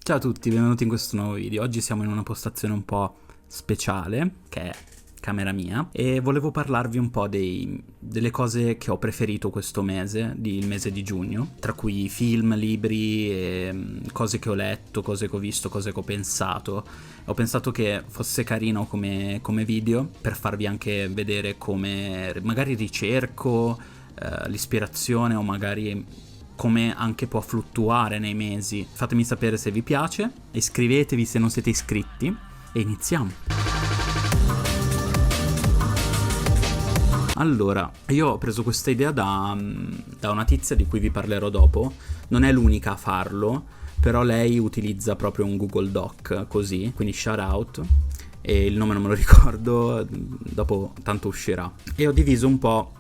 Ciao a tutti, benvenuti in questo nuovo video. Oggi siamo in una postazione un po' speciale, che è camera mia, e volevo parlarvi un po' delle cose che ho preferito questo mese, il mese di giugno, tra cui film, libri, e cose che ho letto, cose che ho visto, cose che ho pensato. Ho pensato che fosse carino come video, per farvi anche vedere come magari ricerco l'ispirazione, o magari come anche può fluttuare nei mesi. Fatemi sapere se vi piace, iscrivetevi se non siete iscritti e iniziamo. Allora, io ho preso questa idea da una tizia di cui vi parlerò dopo. Non è l'unica a farlo, però lei utilizza proprio un Google Doc così, quindi shout out, e il nome non me lo ricordo, dopo tanto uscirà. E ho diviso un po'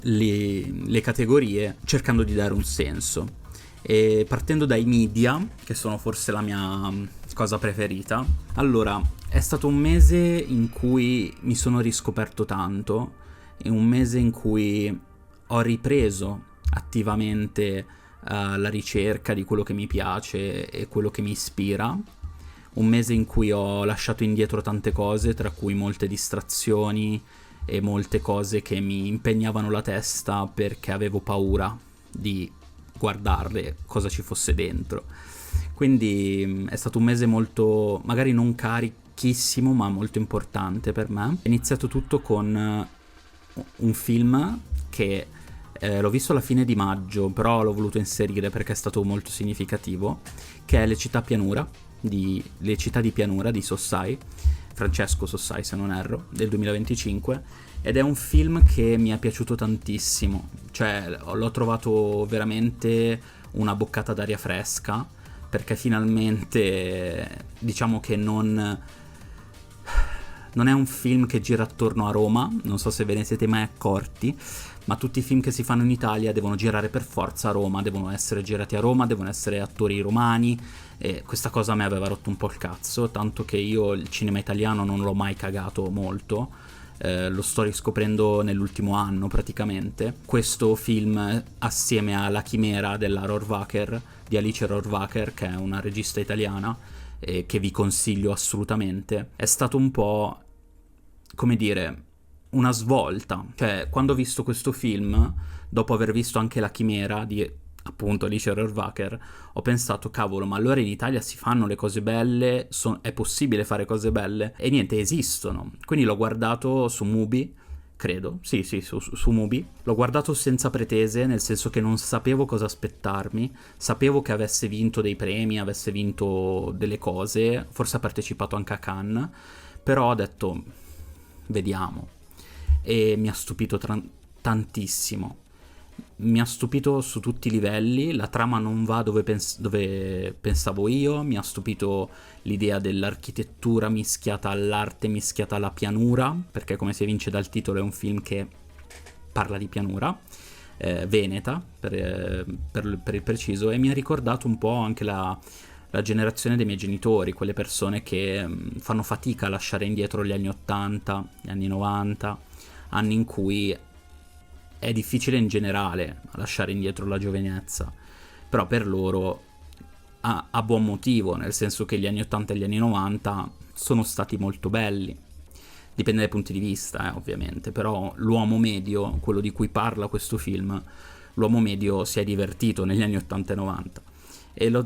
le categorie cercando di dare un senso, e partendo dai media, che sono forse la mia cosa preferita. Allora, è stato un mese in cui mi sono riscoperto tanto, è un mese in cui ho ripreso attivamente la ricerca di quello che mi piace e quello che mi ispira, un mese in cui ho lasciato indietro tante cose, tra cui molte distrazioni e molte cose che mi impegnavano la testa perché avevo paura di guardarle, cosa ci fosse dentro. Quindi è stato un mese molto, magari non carichissimo, ma molto importante per me. È iniziato tutto con un film che l'ho visto alla fine di maggio, però l'ho voluto inserire perché è stato molto significativo, che è Le città di pianura di Sossai, Francesco Sossai se non erro, del 2025, ed è un film che mi è piaciuto tantissimo, cioè l'ho trovato veramente una boccata d'aria fresca, perché finalmente diciamo che non è un film che gira attorno a Roma, non so se ve ne siete mai accorti, ma tutti i film che si fanno in Italia devono girare per forza a Roma, devono essere girati a Roma, devono essere attori romani, e questa cosa mi aveva rotto un po' il cazzo, tanto che io il cinema italiano non l'ho mai cagato molto, lo sto riscoprendo nell'ultimo anno praticamente. Questo film, assieme a La chimera della Rohrwacher, di Alice Rohrwacher, che è una regista italiana, che vi consiglio assolutamente, è stato un po', come dire, una svolta. Cioè, quando ho visto questo film, dopo aver visto anche La chimera di appunto Alice Rohrwacher, ho pensato, cavolo, ma allora in Italia si fanno le cose belle, è possibile fare cose belle? E niente, esistono. Quindi l'ho guardato su Mubi, credo, sì, su Mubi. L'ho guardato senza pretese, nel senso che non sapevo cosa aspettarmi. Sapevo che avesse vinto dei premi, avesse vinto delle cose, forse ha partecipato anche a Cannes, però ho detto, vediamo. E mi ha stupito tantissimo. Mi ha stupito su tutti i livelli, la trama non va dove pensavo io, mi ha stupito l'idea dell'architettura mischiata all'arte, mischiata alla pianura, perché come si evince dal titolo è un film che parla di pianura, veneta per il preciso, e mi ha ricordato un po' anche la generazione dei miei genitori, quelle persone che fanno fatica a lasciare indietro gli anni 80, gli anni 90, anni in cui è difficile in generale lasciare indietro la giovinezza, però per loro ha buon motivo, nel senso che gli anni 80 e gli anni 90 sono stati molto belli. Dipende dai punti di vista, ovviamente, però l'uomo medio, quello di cui parla questo film, l'uomo medio si è divertito negli anni 80 e 90. E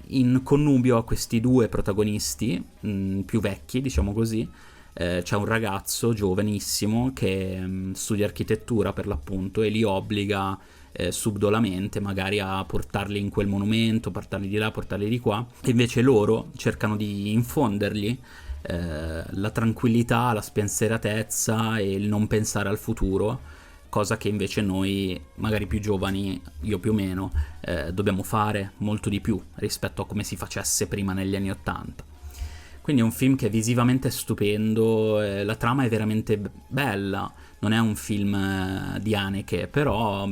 in connubio a questi due protagonisti, più vecchi, diciamo così, c'è un ragazzo giovanissimo che studia architettura per l'appunto, e li obbliga subdolamente magari a portarli in quel monumento, portarli di là, portarli di qua, e invece loro cercano di infondergli la tranquillità, la spensieratezza e il non pensare al futuro, cosa che invece noi, magari più giovani, io più o meno, dobbiamo fare molto di più rispetto a come si facesse prima negli anni 80. Quindi è un film che visivamente è stupendo, la trama è veramente bella, non è un film di Haneke, però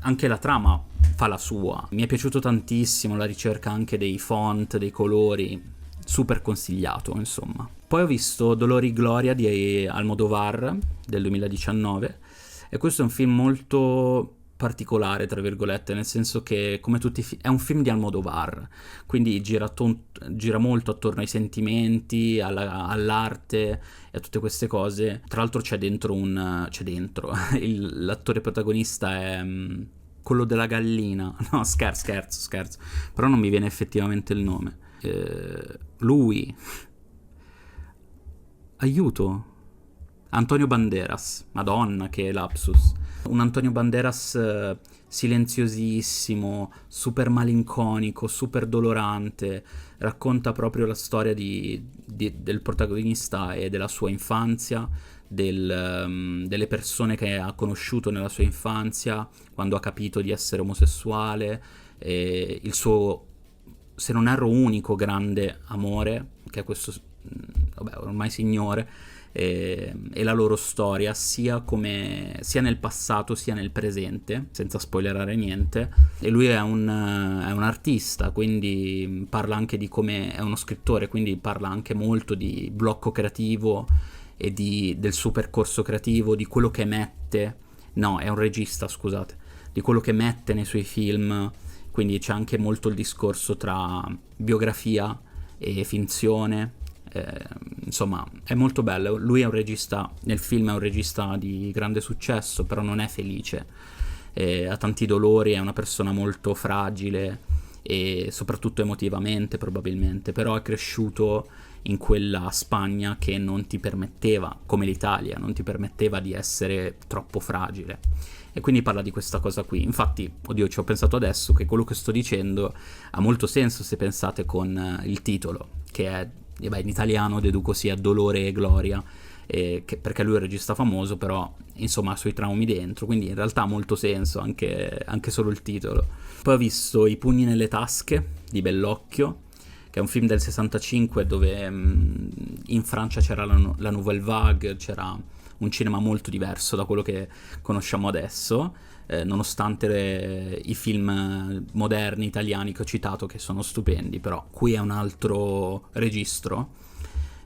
anche la trama fa la sua. Mi è piaciuto tantissimo la ricerca anche dei font, dei colori, super consigliato, insomma. Poi ho visto Dolor y Gloria di Almodovar del 2019, e questo è un film molto particolare, tra virgolette, nel senso che come tutti è un film di Almodovar, quindi gira molto attorno ai sentimenti, all'arte e a tutte queste cose. Tra l'altro l'attore protagonista è quello della gallina. No, scherzo, però non mi viene effettivamente il nome. Lui, aiuto, Antonio Banderas, Madonna che lapsus. Un Antonio Banderas silenziosissimo, super malinconico, super dolorante, racconta proprio la storia del protagonista e della sua infanzia, delle persone che ha conosciuto nella sua infanzia, quando ha capito di essere omosessuale, e il suo, se non erro, unico grande amore, che è questo, vabbè, ormai signore, e la loro storia sia nel passato sia nel presente, senza spoilerare niente. E lui è un artista, quindi parla anche di come è uno scrittore, quindi parla anche molto di blocco creativo e del suo percorso creativo, di quello che mette, no, è un regista, scusate, di quello che mette nei suoi film. Quindi c'è anche molto il discorso tra biografia e finzione. Insomma, è molto bello. Lui è un regista, nel film è un regista di grande successo, però non è felice, ha tanti dolori, è una persona molto fragile e soprattutto emotivamente probabilmente, però è cresciuto in quella Spagna che non ti permetteva, come l'Italia, non ti permetteva di essere troppo fragile. E quindi parla di questa cosa qui. Infatti, oddio, ci ho pensato adesso che quello che sto dicendo ha molto senso se pensate con il titolo, che è, in italiano deduco sia Dolore e Gloria, perché lui è un regista famoso, però insomma ha i suoi traumi dentro, quindi in realtà ha molto senso anche solo il titolo. Poi ho visto I pugni nelle tasche di Bellocchio, che è un film del 65 dove in Francia c'era la Nouvelle Vague, c'era un cinema molto diverso da quello che conosciamo adesso, nonostante i film moderni italiani che ho citato, che sono stupendi, però qui è un altro registro.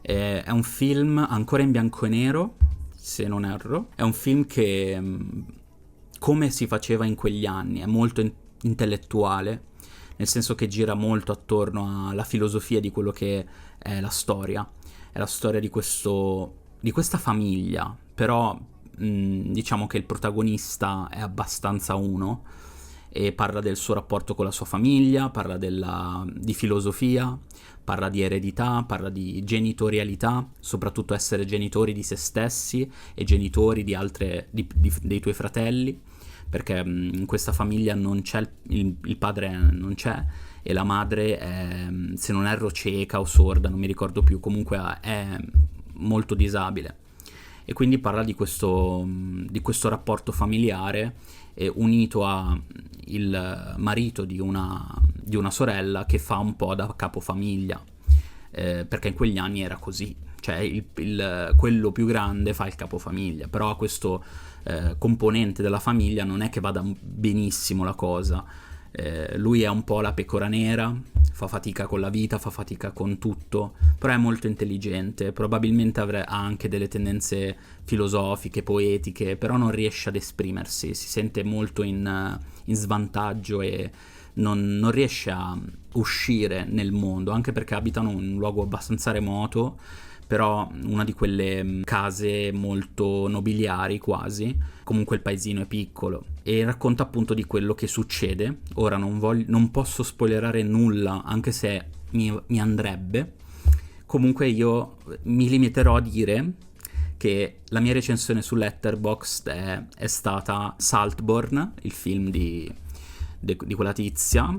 È un film ancora in bianco e nero, se non erro. È un film che, come si faceva in quegli anni, è molto intellettuale, nel senso che gira molto attorno alla filosofia di quello che è la storia. È la storia di questa famiglia, però diciamo che il protagonista è abbastanza uno e parla del suo rapporto con la sua famiglia, parla di filosofia, parla di eredità, parla di genitorialità, soprattutto essere genitori di se stessi e genitori dei tuoi fratelli, perché in questa famiglia non c'è il padre, non c'è, e la madre è, se non erro, cieca o sorda, non mi ricordo più, comunque è molto disabile. E quindi parla di questo rapporto familiare, unito a il marito di una sorella che fa un po' da capofamiglia, perché in quegli anni era così, cioè quello più grande fa il capofamiglia, però a questo componente della famiglia non è che vada benissimo la cosa. Lui è un po' la pecora nera, fa fatica con la vita, fa fatica con tutto, però è molto intelligente, probabilmente ha anche delle tendenze filosofiche, poetiche, però non riesce ad esprimersi, si sente molto in svantaggio e non riesce a uscire nel mondo, anche perché abitano in un luogo abbastanza remoto, però una di quelle case molto nobiliari quasi. Comunque il paesino è piccolo e racconta appunto di quello che succede. Ora non posso spoilerare nulla, anche se mi andrebbe. Comunque io mi limiterò a dire che la mia recensione su Letterboxd è stata Saltburn, il film di quella tizia.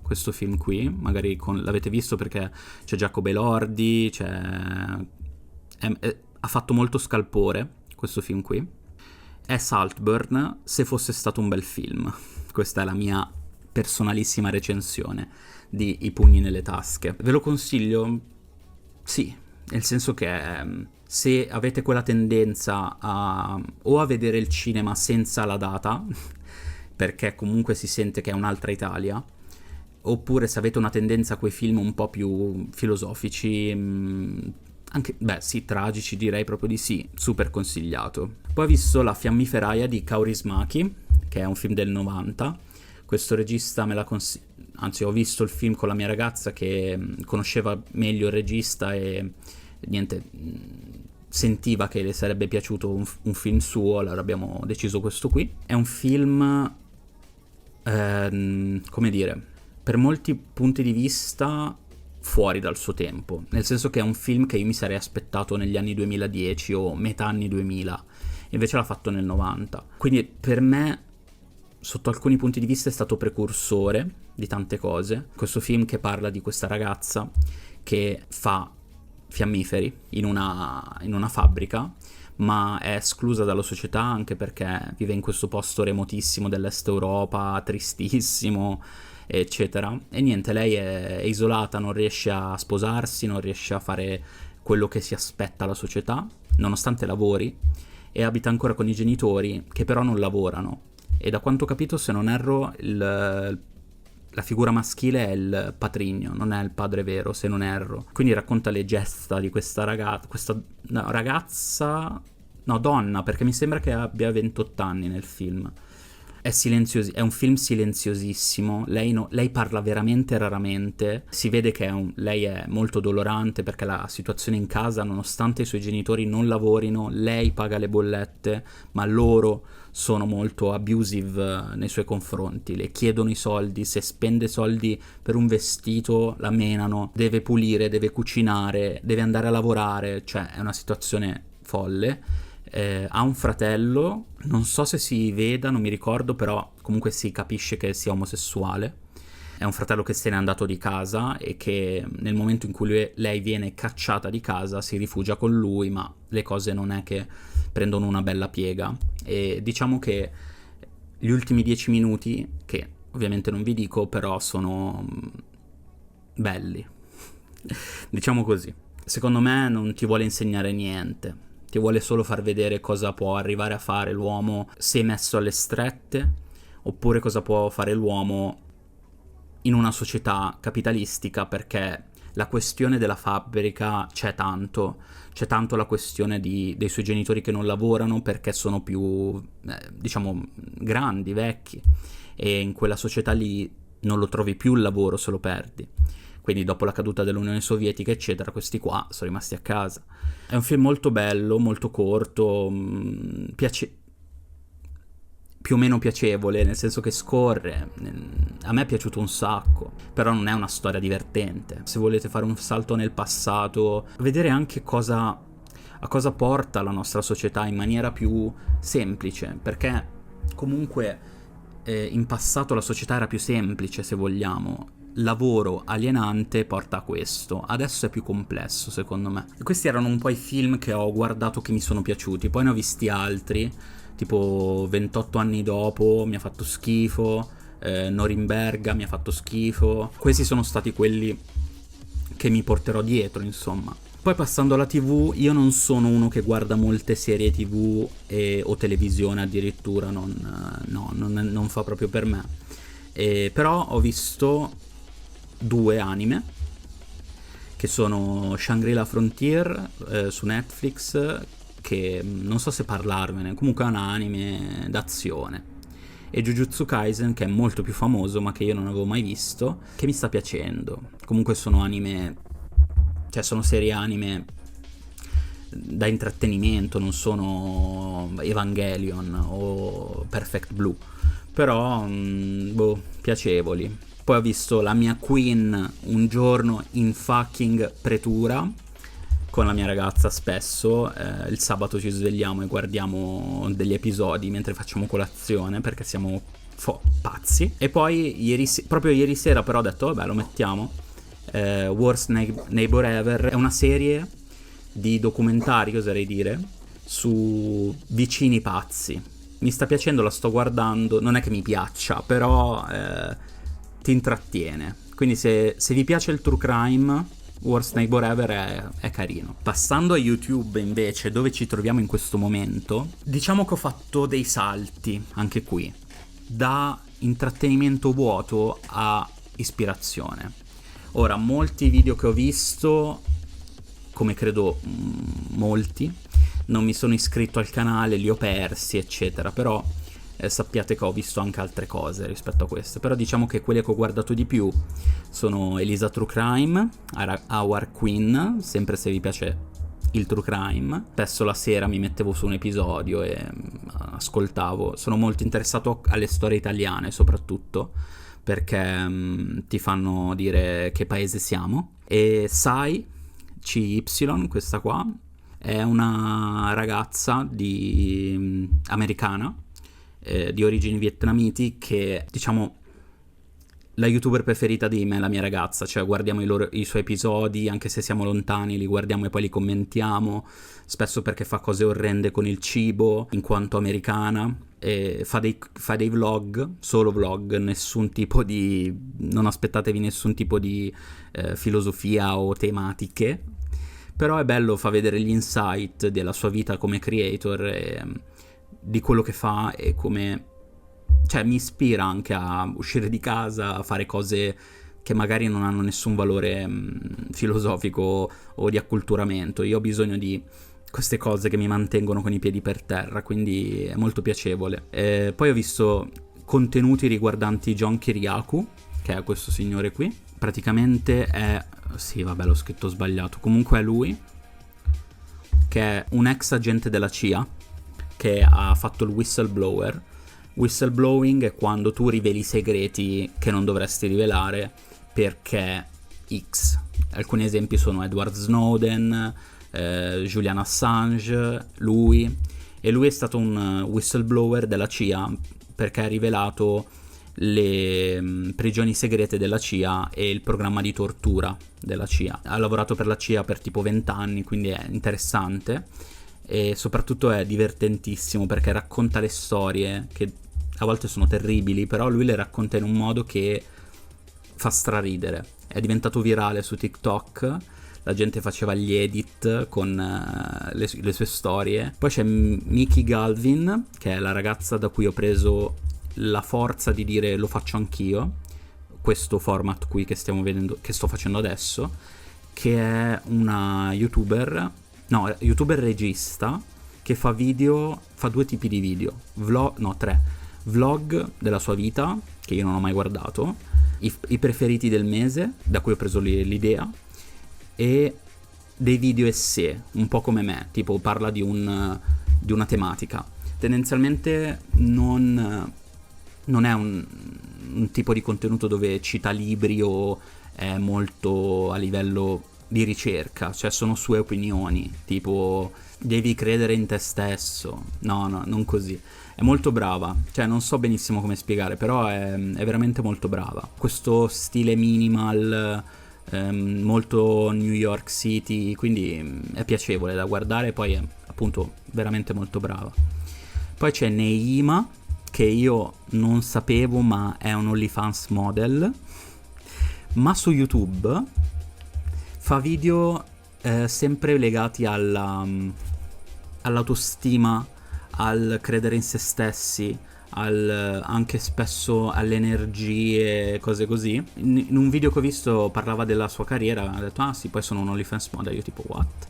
Questo film qui, magari l'avete visto perché c'è Giacomo Elordi, ha fatto molto scalpore questo film qui. È Saltburn se fosse stato un bel film. Questa è la mia personalissima recensione di I pugni nelle tasche. Ve lo consiglio? Sì, nel senso che se avete quella tendenza a vedere il cinema senza la data, perché comunque si sente che è un'altra Italia, oppure se avete una tendenza a quei film un po' più filosofici, anche, sì, tragici, direi proprio di sì, super consigliato. Poi ho visto La fiammiferaia di Kaurismäki, che è un film del 90. Questo regista anzi, ho visto il film con la mia ragazza che conosceva meglio il regista e niente, sentiva che le sarebbe piaciuto un film suo, allora abbiamo deciso questo qui. È un film, come dire, per molti punti di vista fuori dal suo tempo, nel senso che è un film che io mi sarei aspettato negli anni 2010 o metà anni 2000, invece l'ha fatto nel 90. Quindi per me, sotto alcuni punti di vista, è stato precursore di tante cose. Questo film che parla di questa ragazza che fa fiammiferi in una fabbrica, ma è esclusa dalla società anche perché vive in questo posto remotissimo dell'est Europa, tristissimo, eccetera. E niente, lei è isolata, non riesce a sposarsi, non riesce a fare quello che si aspetta la società, nonostante lavori, e abita ancora con i genitori che però non lavorano. E da quanto ho capito, se non erro, la figura maschile è il patrigno, non è il padre vero, se non erro. Quindi racconta le gesta di questa ragazza, no, donna, perché mi sembra che abbia 28 anni nel film. È un film silenziosissimo, lei parla veramente raramente, si vede che lei è molto dolorante perché la situazione in casa, nonostante i suoi genitori non lavorino, lei paga le bollette, ma loro sono molto abusive nei suoi confronti, le chiedono i soldi, se spende soldi per un vestito la menano, deve pulire, deve cucinare, deve andare a lavorare, cioè è una situazione folle. Ha un fratello, non so se si veda, non mi ricordo, però comunque si capisce che sia omosessuale. È un fratello che se n'è andato di casa e che nel momento in cui lei viene cacciata di casa si rifugia con lui, ma le cose non è che prendono una bella piega. E diciamo che gli ultimi 10 minuti, che ovviamente non vi dico, però sono belli. Diciamo così. Secondo me non ti vuole insegnare niente. Ti vuole solo far vedere cosa può arrivare a fare l'uomo se messo alle strette, oppure cosa può fare l'uomo in una società capitalistica, perché la questione della fabbrica c'è tanto la questione dei suoi genitori che non lavorano perché sono più, diciamo, grandi, vecchi, e in quella società lì non lo trovi più il lavoro se lo perdi. Quindi dopo la caduta dell'Unione Sovietica, eccetera, questi qua sono rimasti a casa. È un film molto bello, molto corto, più o meno piacevole, nel senso che scorre. A me è piaciuto un sacco, però non è una storia divertente. Se volete fare un salto nel passato, vedere anche a cosa porta la nostra società in maniera più semplice, perché comunque in passato la società era più semplice, se vogliamo. Lavoro alienante porta a questo, adesso è più complesso secondo me. E questi erano un po' i film che ho guardato che mi sono piaciuti, poi ne ho visti altri, tipo 28 anni dopo mi ha fatto schifo, Norimberga mi ha fatto schifo. Questi sono stati quelli che mi porterò dietro, insomma. Poi passando alla TV, io non sono uno che guarda molte serie TV o televisione addirittura, non fa proprio per me. Però ho visto 2 anime che sono Shangri-La Frontier su Netflix, che non so se parlarvene, comunque è un anime d'azione, e Jujutsu Kaisen, che è molto più famoso ma che io non avevo mai visto, che mi sta piacendo. Comunque sono anime, cioè sono serie anime da intrattenimento, non sono Evangelion o Perfect Blue, però piacevoli. Poi ho visto La mia Queen un giorno in fucking pretura con la mia ragazza spesso. Il sabato ci svegliamo e guardiamo degli episodi mentre facciamo colazione perché siamo pazzi. E poi proprio ieri sera però ho detto vabbè, lo mettiamo. Worst Neighbor Ever è una serie di documentari, oserei dire, su vicini pazzi. Mi sta piacendo, la sto guardando, non è che mi piaccia, però ti intrattiene. Quindi se vi piace il true crime, Worst Neighbor Ever è carino. Passando a YouTube invece, dove ci troviamo in questo momento, diciamo che ho fatto dei salti anche qui, da intrattenimento vuoto a ispirazione. Ora, molti video che ho visto, come credo molti, non mi sono iscritto al canale, li ho persi, eccetera, però sappiate che ho visto anche altre cose rispetto a queste, però diciamo che quelle che ho guardato di più sono Elisa True Crime, Our Queen, sempre se vi piace il true crime. Spesso la sera mi mettevo su un episodio e ascoltavo. Sono molto interessato alle storie italiane soprattutto, perché ti fanno dire che paese siamo. E Sai CY, questa qua, è una ragazza americana, di origini vietnamiti, che diciamo la youtuber preferita di me e la mia ragazza, cioè guardiamo i suoi episodi, anche se siamo lontani, li guardiamo e poi li commentiamo, spesso perché fa cose orrende con il cibo, in quanto americana, e fa dei vlog, solo vlog, nessun tipo di... non aspettatevi nessun tipo di filosofia o tematiche, però è bello, fa vedere gli insight della sua vita come creator, e di quello che fa e come... cioè mi ispira anche a uscire di casa, a fare cose che magari non hanno nessun valore filosofico o di acculturamento. Io ho bisogno di queste cose che mi mantengono con i piedi per terra, quindi è molto piacevole. Poi ho visto contenuti riguardanti John Kiriakou, che è questo signore qui. Praticamente è... sì, vabbè, l'ho scritto sbagliato. Comunque è lui, che è un ex agente della CIA, che ha fatto il whistleblower. Whistleblowing è quando tu riveli segreti che non dovresti rivelare perché X. Alcuni esempi sono Edward Snowden, Julian Assange, lui. E lui è stato un whistleblower della CIA perché ha rivelato le prigioni segrete della CIA e il programma di tortura della CIA. Ha lavorato per la CIA per tipo 20 anni, quindi è interessante. E soprattutto è divertentissimo perché racconta le storie che a volte sono terribili, però lui le racconta in un modo che fa straridere. È diventato virale su TikTok, la gente faceva gli edit con le sue storie. Poi c'è Miki Galvin, che è la ragazza da cui ho preso la forza di dire lo faccio anch'io, questo format qui che stiamo vedendo, che sto facendo adesso, che è una youtuber regista, che fa video, fa 2 tipi di video, 3 vlog della sua vita, che io non ho mai guardato, i preferiti del mese, da cui ho preso l'idea, e dei video essè, un po' come me, tipo parla di una tematica. Tendenzialmente non è un tipo di contenuto dove cita libri o è molto a livello di ricerca, cioè sono sue opinioni, tipo devi credere in te stesso. No, non così. È molto brava, cioè non so benissimo come spiegare, però è veramente molto brava. Questo stile minimal, molto New York City, quindi è piacevole da guardare, poi è appunto veramente molto brava. Poi c'è Neima, che io non sapevo, ma è un OnlyFans model, ma su YouTube fa video sempre legati all'autostima, al credere in se stessi, anche spesso alle energie, cose così. In un video che ho visto parlava della sua carriera, ha detto sì, poi sono un OnlyFans model. Io tipo what?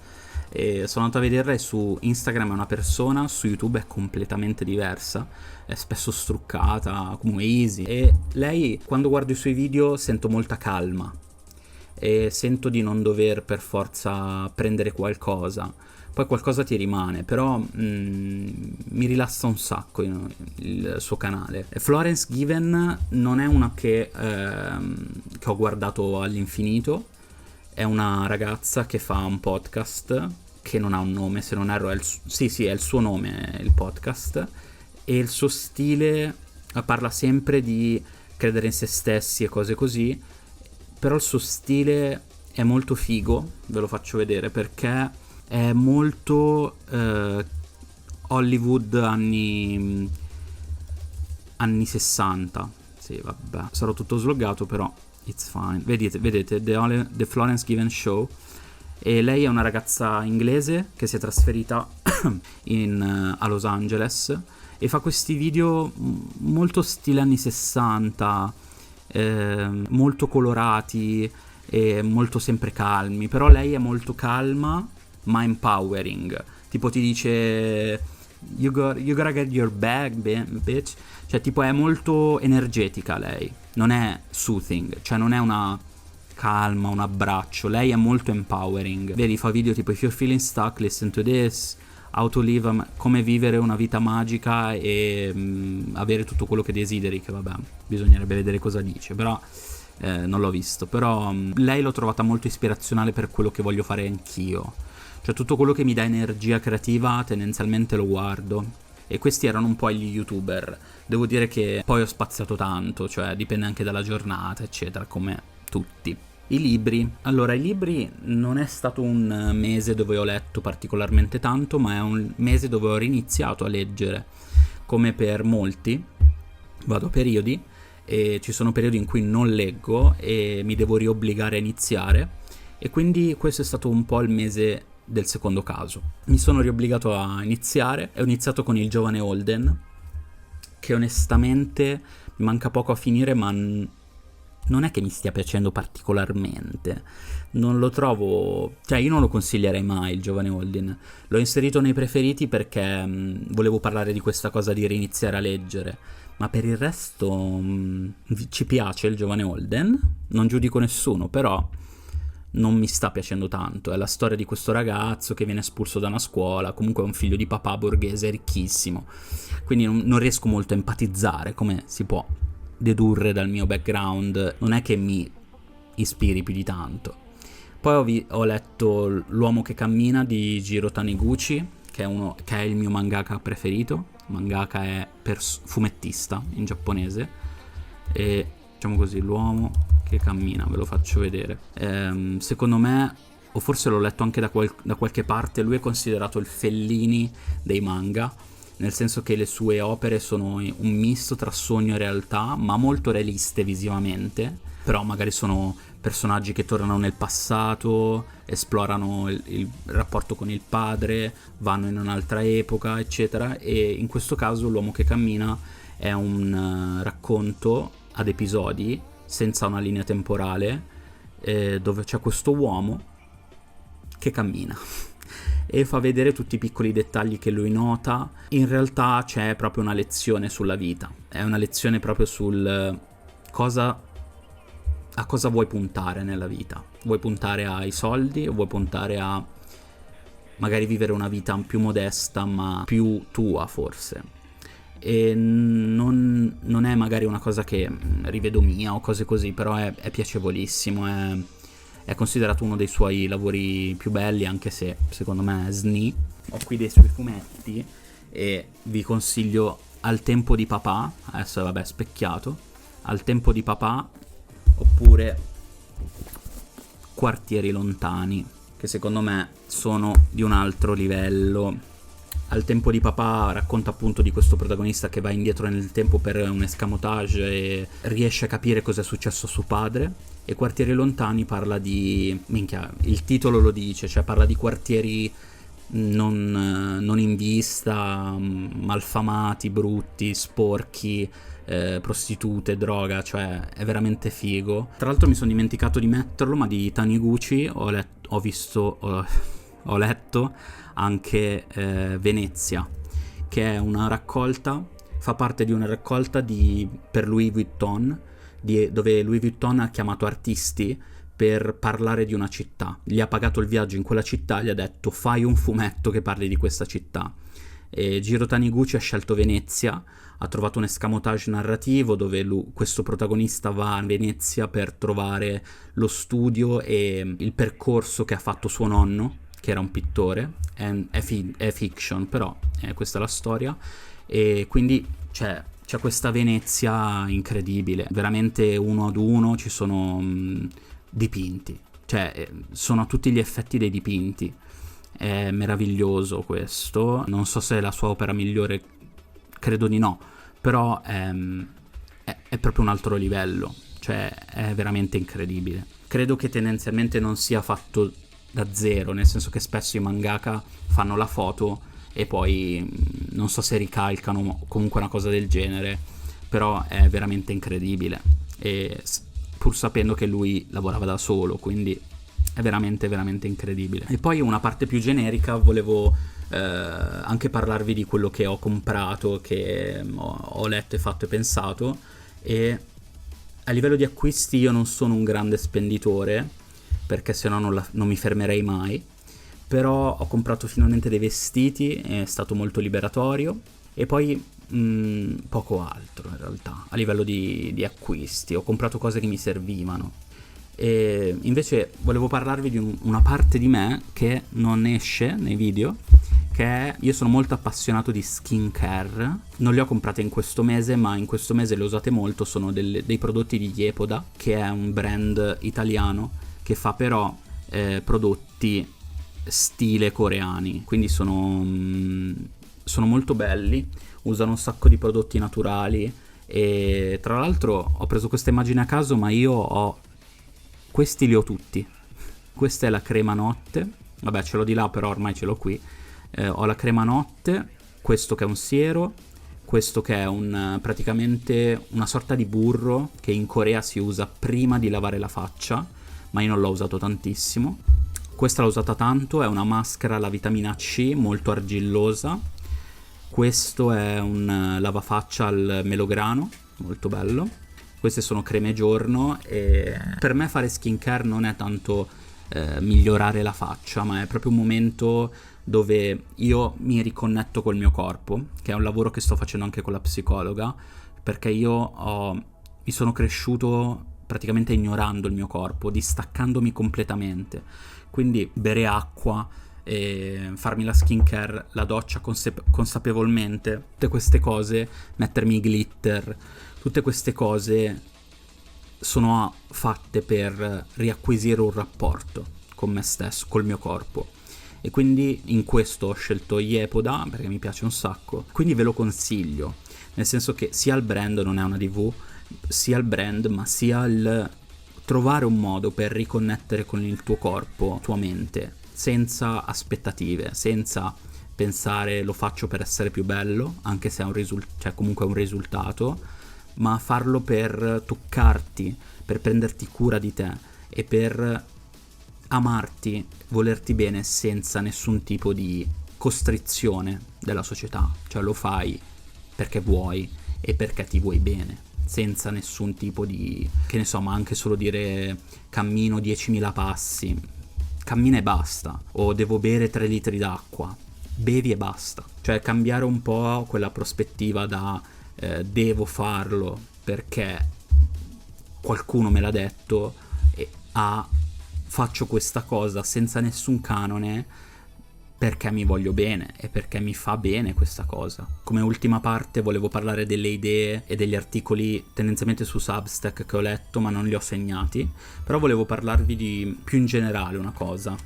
E sono andato a vederla, e su Instagram è una persona, su YouTube è completamente diversa, è spesso struccata, come easy. E lei, quando guardo i suoi video, sento molta calma e sento di non dover per forza prendere qualcosa. Poi qualcosa ti rimane, però mi rilassa un sacco il suo canale. Florence Given non è una che ho guardato all'infinito, è una ragazza che fa un podcast che non ha un nome, se non erro è il suo nome, il podcast, e il suo stile parla sempre di credere in se stessi e cose così, però il suo stile è molto figo, ve lo faccio vedere, perché è molto Hollywood anni 60. Sì, vabbè, sarò tutto sloggato, però it's fine. Vedete The Florence Given Show. E lei è una ragazza inglese che si è trasferita a Los Angeles e fa questi video molto stile anni 60, molto colorati e molto sempre calmi. Però lei è molto calma ma empowering, tipo ti dice you gotta get your bag, bitch. Cioè tipo è molto energetica lei, non è soothing, cioè non è una calma, un abbraccio, lei è molto empowering. Vedi, fa video tipo if you're feeling stuck, listen to this, how to live come vivere una vita magica e avere tutto quello che desideri, che vabbè, bisognerebbe vedere cosa dice, però non l'ho visto, però lei l'ho trovata molto ispirazionale per quello che voglio fare anch'io. Cioè tutto quello che mi dà energia creativa tendenzialmente lo guardo. E questi erano un po' gli youtuber. Devo dire che poi ho spaziato tanto, cioè dipende anche dalla giornata, eccetera, come tutti. I libri. Allora, i libri non è stato un mese dove ho letto particolarmente tanto, ma è un mese dove ho riniziato a leggere. Come per molti, vado a periodi, e ci sono periodi in cui non leggo e mi devo riobbligare a iniziare. E quindi questo è stato un po' il mese del secondo caso. Mi sono riobbligato a iniziare e ho iniziato con Il giovane Holden, che onestamente mi manca poco a finire, ma non è che mi stia piacendo particolarmente. Non lo trovo, cioè io non lo consiglierei mai Il giovane Holden. L'ho inserito nei preferiti perché volevo parlare di questa cosa di riniziare a leggere, ma per il resto ci piace Il giovane Holden, non giudico nessuno, però non mi sta piacendo tanto. È la storia di questo ragazzo che viene espulso da una scuola, comunque è un figlio di papà borghese ricchissimo, quindi non riesco molto a empatizzare, come si può dedurre dal mio background, non è che mi ispiri più di tanto. Poi ho letto L'uomo che cammina di Jiro Taniguchi, che è il mio mangaka preferito. Mangaka è fumettista in giapponese, e diciamo così, L'uomo che cammina, ve lo faccio vedere. Secondo me, o forse l'ho letto anche da qualche parte, lui è considerato il Fellini dei manga, nel senso che le sue opere sono un misto tra sogno e realtà, ma molto realiste visivamente. Però magari sono personaggi che tornano nel passato, esplorano il rapporto con il padre, vanno in un'altra epoca, eccetera. E in questo caso L'uomo che cammina è un racconto ad episodi, senza una linea temporale, dove c'è questo uomo che cammina e fa vedere tutti i piccoli dettagli che lui nota. In realtà c'è proprio una lezione sulla vita, è una lezione proprio sul a cosa vuoi puntare nella vita. Vuoi puntare ai soldi o vuoi puntare a magari vivere una vita più modesta ma più tua, forse. E non è magari una cosa che rivedo mia o cose così, però è piacevolissimo, è considerato uno dei suoi lavori più belli, anche se secondo me è sni. Ho qui dei suoi fumetti e vi consiglio Al tempo di papà, adesso vabbè specchiato, Al tempo di papà, oppure Quartieri lontani, che secondo me sono di un altro livello. Al tempo di papà racconta appunto di questo protagonista che va indietro nel tempo per un escamotage e riesce a capire cosa è successo a suo padre. E Quartieri lontani parla di, minchia, il titolo lo dice, cioè parla di quartieri non in vista, malfamati, brutti, sporchi, prostitute, droga, cioè è veramente figo. Tra l'altro mi sono dimenticato di metterlo, ma di Taniguchi ho letto anche Venezia, che è una raccolta, fa parte di una raccolta per Louis Vuitton, dove Louis Vuitton ha chiamato artisti per parlare di una città. Gli ha pagato il viaggio in quella città, gli ha detto fai un fumetto che parli di questa città. E Jiro Taniguchi ha scelto Venezia, ha trovato un escamotage narrativo dove questo protagonista va a Venezia per trovare lo studio e il percorso che ha fatto suo nonno, che era un pittore. È fiction, però questa è la storia. E quindi c'è questa Venezia incredibile, veramente uno ad uno ci sono dipinti, cioè sono a tutti gli effetti dei dipinti. È meraviglioso questo, non so se è la sua opera migliore, credo di no, però è proprio un altro livello, cioè è veramente incredibile. Credo che tendenzialmente non sia fatto da zero, nel senso che spesso i mangaka fanno la foto e poi non so se ricalcano comunque una cosa del genere, però è veramente incredibile, e pur sapendo che lui lavorava da solo, quindi è veramente veramente incredibile. E poi una parte più generica, volevo anche parlarvi di quello che ho comprato, che ho letto e fatto e pensato. E a livello di acquisti io non sono un grande spenditore, perché sennò non mi fermerei mai, però ho comprato finalmente dei vestiti, è stato molto liberatorio, e poi poco altro in realtà a livello di acquisti. Ho comprato cose che mi servivano. E invece volevo parlarvi di una parte di me che non esce nei video, che è, io sono molto appassionato di skincare. Non le ho comprate in questo mese, ma in questo mese le ho usate molto. Sono dei prodotti di Yepoda, che è un brand italiano che fa però prodotti stile coreani, quindi sono molto belli, usano un sacco di prodotti naturali. E tra l'altro ho preso questa immagine a caso, ma questi li ho tutti. Questa è la crema notte, vabbè ce l'ho di là però ormai ce l'ho qui. Ho la crema notte, questo che è un siero, questo che è praticamente una sorta di burro che in Corea si usa prima di lavare la faccia, ma io non l'ho usato tantissimo. Questa l'ho usata tanto, è una maschera alla vitamina C molto argillosa. Questo è un lavafaccia al melograno, molto bello. Queste sono creme giorno, e per me fare skincare non è tanto migliorare la faccia, ma è proprio un momento dove io mi riconnetto col mio corpo, che è un lavoro che sto facendo anche con la psicologa, perché mi sono cresciuto praticamente ignorando il mio corpo, distaccandomi completamente. Quindi bere acqua e farmi la skincare, la doccia consapevolmente, tutte queste cose, mettermi i glitter, tutte queste cose sono fatte per riacquisire un rapporto con me stesso, col mio corpo. E quindi in questo ho scelto Yepoda perché mi piace un sacco, quindi ve lo consiglio, nel senso che sia il brand, non è una DV, sia il brand, ma sia il trovare un modo per riconnettere con il tuo corpo, tua mente, senza aspettative, senza pensare lo faccio per essere più bello, anche se è comunque un risultato, ma farlo per toccarti, per prenderti cura di te e per amarti, volerti bene senza nessun tipo di costrizione della società. Cioè lo fai perché vuoi e perché ti vuoi bene, senza nessun tipo di, che ne so, ma anche solo dire cammino 10.000 passi, cammina e basta, o devo bere 3 litri d'acqua, bevi e basta. Cioè cambiare un po' quella prospettiva da devo farlo perché qualcuno me l'ha detto, e faccio questa cosa senza nessun canone perché mi voglio bene e perché mi fa bene questa cosa. Come ultima parte volevo parlare delle idee e degli articoli tendenzialmente su Substack che ho letto ma non li ho segnati, però volevo parlarvi di più in generale una cosa,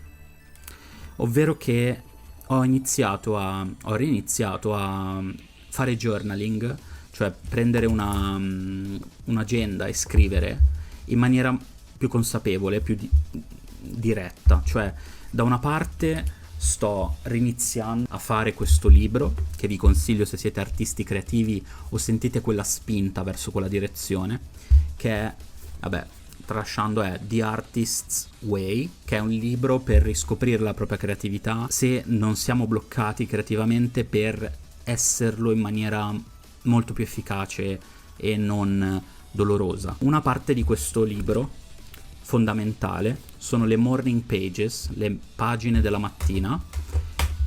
ovvero che ho riniziato a fare journaling, cioè prendere un'agenda e scrivere in maniera più consapevole, più diretta. Cioè da una parte sto riniziando a fare questo libro che vi consiglio se siete artisti creativi o sentite quella spinta verso quella direzione, che è, vabbè, tralasciando, è The Artist's Way, che è un libro per riscoprire la propria creatività se non siamo bloccati creativamente, per esserlo in maniera molto più efficace e non dolorosa. Una parte di questo libro fondamentale sono le morning pages, le pagine della mattina,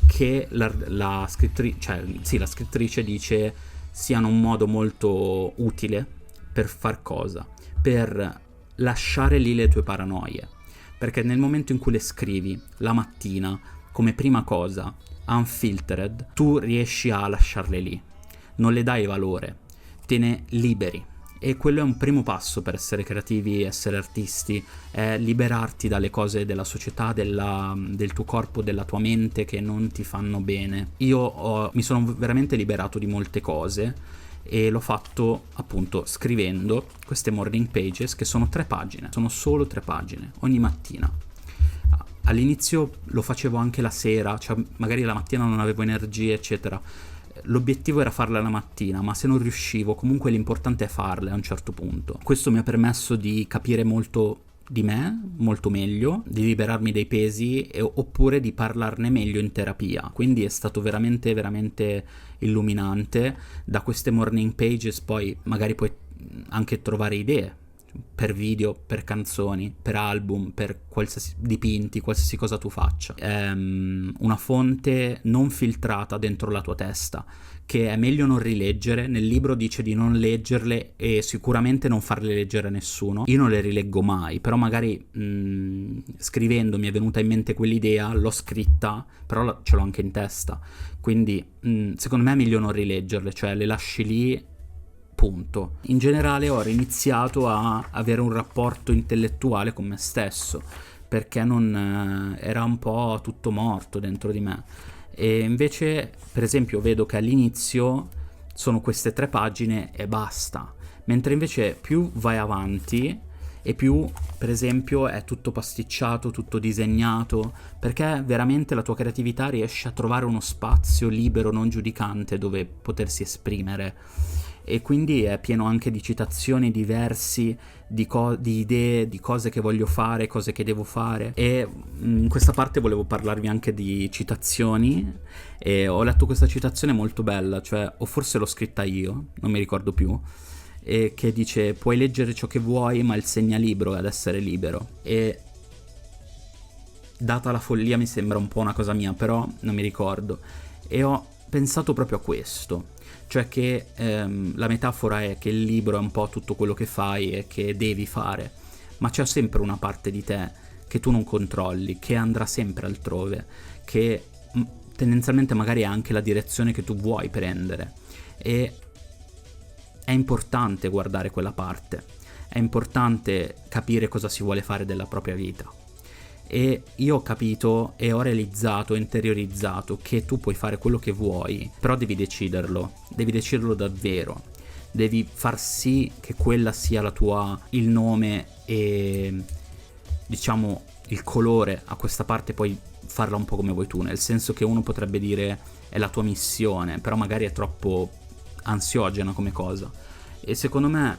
che la scrittrice dice siano un modo molto utile per far cosa? Per lasciare lì le tue paranoie, perché nel momento in cui le scrivi la mattina come prima cosa, unfiltered, tu riesci a lasciarle lì, non le dai valore, te ne liberi. E quello è un primo passo per essere creativi, essere artisti, è liberarti dalle cose della società, del tuo corpo, della tua mente che non ti fanno bene. Io mi sono veramente liberato di molte cose e l'ho fatto appunto scrivendo queste morning pages, che sono 3 pagine, sono solo 3 pagine ogni mattina. All'inizio lo facevo anche la sera, cioè magari la mattina non avevo energie eccetera. L'obiettivo era farle la mattina, ma se non riuscivo comunque l'importante è farle a un certo punto. Questo mi ha permesso di capire molto di me molto meglio, di liberarmi dei pesi oppure di parlarne meglio in terapia. Quindi è stato veramente veramente illuminante. Da queste morning pages poi magari puoi anche trovare idee per video, per canzoni, per album, per qualsiasi dipinti, qualsiasi cosa tu faccia. È una fonte non filtrata dentro la tua testa, che è meglio non rileggere. Nel libro dice di non leggerle e sicuramente non farle leggere a nessuno. Io non le rileggo mai, però magari scrivendo mi è venuta in mente quell'idea, l'ho scritta, però ce l'ho anche in testa. Quindi secondo me è meglio non rileggerle, cioè le lasci lì, punto. In generale ho iniziato a avere un rapporto intellettuale con me stesso, perché non era un po' tutto morto dentro di me. E invece, per esempio, vedo che all'inizio sono queste 3 pagine e basta, mentre invece più vai avanti e più, per esempio, è tutto pasticciato, tutto disegnato, perché veramente la tua creatività riesce a trovare uno spazio libero, non giudicante, dove potersi esprimere. E quindi è pieno anche di citazioni, di versi, di idee, di cose che voglio fare, cose che devo fare. E in questa parte volevo parlarvi anche di citazioni, e ho letto questa citazione molto bella, cioè, o forse l'ho scritta io, non mi ricordo più, e che dice: puoi leggere ciò che vuoi, ma il segnalibro è ad essere libero. E data la follia mi sembra un po' una cosa mia, però non mi ricordo. E ho pensato proprio a questo, cioè che la metafora è che il libro è un po' tutto quello che fai e che devi fare, ma c'è sempre una parte di te che tu non controlli, che andrà sempre altrove, che tendenzialmente magari è anche la direzione che tu vuoi prendere. E è importante guardare quella parte, è importante capire cosa si vuole fare della propria vita. E io ho capito e ho realizzato, interiorizzato che tu puoi fare quello che vuoi, però devi deciderlo davvero, devi far sì che quella sia la tua, il nome e diciamo il colore a questa parte, poi farla un po' come vuoi tu, nel senso che uno potrebbe dire è la tua missione, però magari è troppo ansiogena come cosa. E secondo me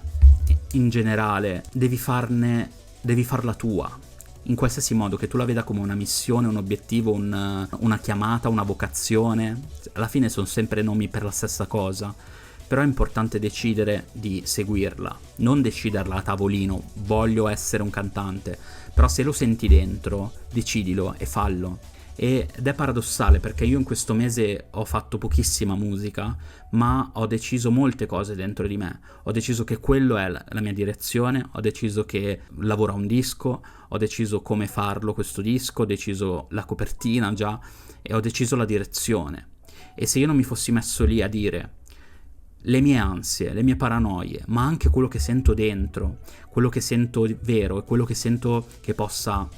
in generale devi farla tua, in qualsiasi modo, che tu la veda come una missione, un obiettivo, una chiamata, una vocazione. Alla fine sono sempre nomi per la stessa cosa, però è importante decidere di seguirla, non deciderla a tavolino, voglio essere un cantante, però se lo senti dentro, decidilo e fallo. Ed è paradossale, perché io in questo mese ho fatto pochissima musica, ma ho deciso molte cose dentro di me. Ho deciso che quello è la mia direzione, ho deciso che lavoro a un disco, ho deciso come farlo questo disco, ho deciso la copertina già, e ho deciso la direzione. E se io non mi fossi messo lì a dire le mie ansie, le mie paranoie, ma anche quello che sento dentro, quello che sento vero e quello che sento che possa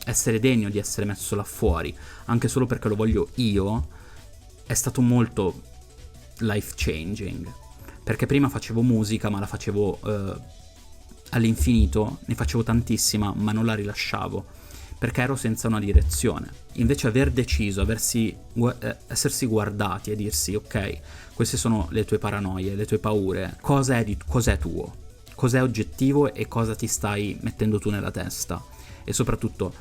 essere degno di essere messo là fuori, anche solo perché lo voglio io, è stato molto life changing, perché prima facevo musica, ma la facevo all'infinito, ne facevo tantissima, ma non la rilasciavo perché ero senza una direzione. Invece aver deciso, essersi guardati e dirsi ok, queste sono le tue paranoie, le tue paure, cos'è tuo, cos'è oggettivo e cosa ti stai mettendo tu nella testa. E soprattutto,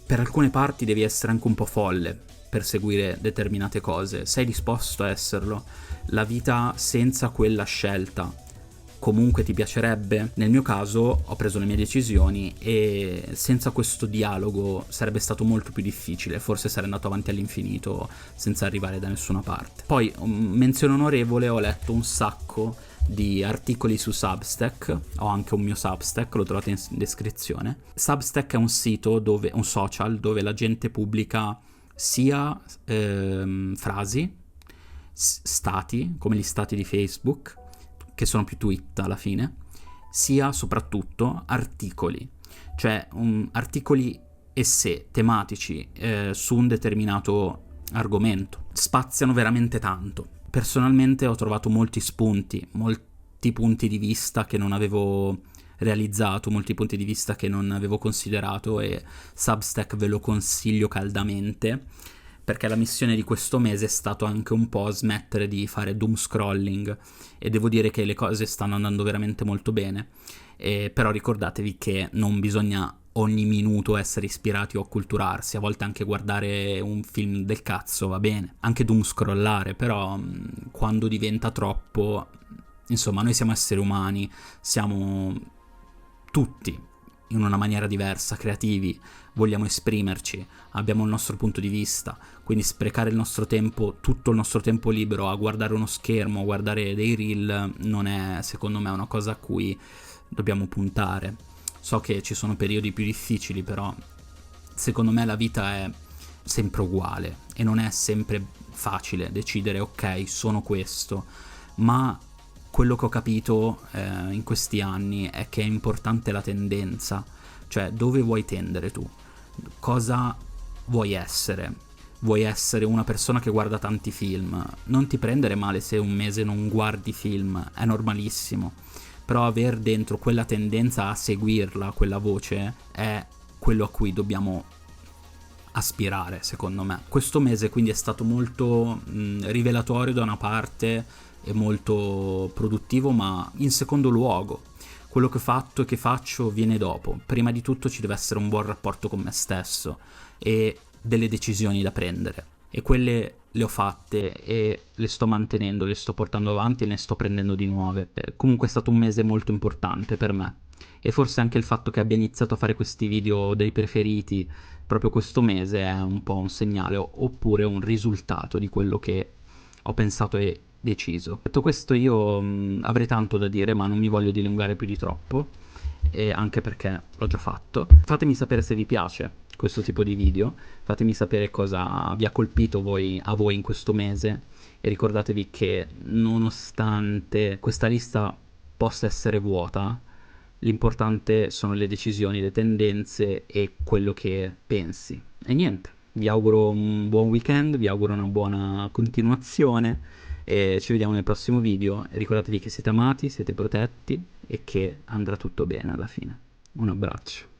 per alcune parti devi essere anche un po' folle per seguire determinate cose. Sei disposto a esserlo? La vita senza quella scelta comunque ti piacerebbe? Nel mio caso ho preso le mie decisioni e senza questo dialogo sarebbe stato molto più difficile, forse sarei andato avanti all'infinito senza arrivare da nessuna parte. Poi, menzione onorevole, ho letto un sacco di articoli su Substack, ho anche un mio Substack, lo trovate in descrizione. Substack è un sito un social dove la gente pubblica sia frasi, stati, come gli stati di Facebook, che sono più tweet alla fine, sia soprattutto articoli, cioè articoli essè tematici su un determinato argomento. Spaziano veramente tanto. Personalmente ho trovato molti spunti, molti punti di vista che non avevo realizzato, molti punti di vista che non avevo considerato, e Substack ve lo consiglio caldamente, perché la missione di questo mese è stato anche un po' smettere di fare doom scrolling, e devo dire che le cose stanno andando veramente molto bene. Però ricordatevi che non bisogna ogni minuto essere ispirati o acculturarsi, a volte anche guardare un film del cazzo va bene, anche doom scrollare, però quando diventa troppo, insomma, noi siamo esseri umani, siamo tutti in una maniera diversa, creativi, vogliamo esprimerci, abbiamo il nostro punto di vista, quindi sprecare il nostro tempo, tutto il nostro tempo libero a guardare uno schermo, a guardare dei reel, non è secondo me una cosa a cui dobbiamo puntare. So che ci sono periodi più difficili, però secondo me la vita è sempre uguale e non è sempre facile decidere ok, sono questo, ma quello che ho capito in questi anni è che è importante la tendenza, cioè dove vuoi tendere tu, cosa vuoi essere. Vuoi essere una persona che guarda tanti film, non ti prendere male se un mese non guardi film, è normalissimo, però aver dentro quella tendenza a seguirla, quella voce, è quello a cui dobbiamo aspirare, secondo me. Questo mese quindi è stato molto rivelatorio da una parte e molto produttivo, ma in secondo luogo quello che ho fatto e che faccio viene dopo. Prima di tutto ci deve essere un buon rapporto con me stesso e delle decisioni da prendere, e quelle le ho fatte e le sto mantenendo, le sto portando avanti e ne sto prendendo di nuove. Comunque è stato un mese molto importante per me, e forse anche il fatto che abbia iniziato a fare questi video dei preferiti proprio questo mese è un po' un segnale, oppure un risultato di quello che ho pensato e deciso. Detto questo, io avrei tanto da dire, ma non mi voglio dilungare più di troppo, e anche perché l'ho già fatto. Fatemi sapere se vi piace questo tipo di video, fatemi sapere cosa vi ha colpito a voi in questo mese, e ricordatevi che nonostante questa lista possa essere vuota, l'importante sono le decisioni, le tendenze e quello che pensi. E niente, vi auguro un buon weekend, vi auguro una buona continuazione e ci vediamo nel prossimo video. E ricordatevi che siete amati, siete protetti e che andrà tutto bene alla fine. Un abbraccio.